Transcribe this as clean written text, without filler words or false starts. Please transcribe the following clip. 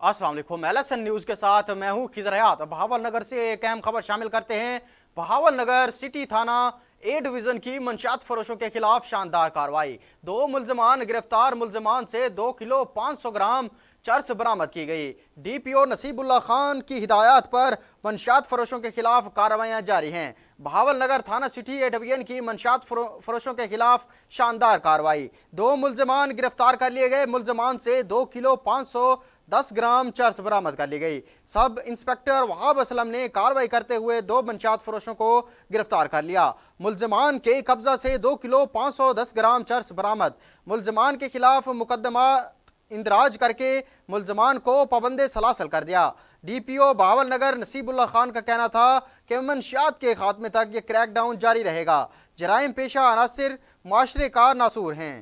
अस्सलाम वालेकुम। LSN news के साथ मैं हूं खिजर हयात। बहावल नगर से एक अहम खबर शामिल करते हैं। बहावल नगर सिटी थाना ए डिवीज़न की मंशियात फरोशों के खिलाफ शानदार कार्रवाई। 2 मुल्जमान गिरफ्तार। मुल्जमान से 2 किलो 500 ग्राम चर्स बरामद की गई। DPO नसीबुल्लाह खान की हिदायत पर मंशियात फरोशों के खिलाफ कार्रवाइयाँ जारी हैं। बहावल नगर थाना सिटी ए डिवीजन की मंशियात फरोशों के खिलाफ शानदार कार्रवाई। 2 मुल्जमान गिरफ्तार कर लिए गए। मुल्जमान से 2 किलो 510 ग्राम चर्स बरामद कर ली गई। सब इंस्पेक्टर वहाब असलम ने कार्रवाई करते हुए 2 मंशियात फरोशों को गिरफ्तार कर लिया। मुल्जमान के कब्जा से 2 किलो 510 ग्राम चर्स बरामद। मुल्जमान के खिलाफ मुकदमा इंदराज करके मुल्जमान को पाबंदे सलासल कर दिया। DPO बहावल नगर नसीबुल्लाह खान का कहना था कि मंशियात के खात्मे तक ये क्रैकडाउन जारी रहेगा। जराइम पेशा अनासिर माशरे का नासूर हैं।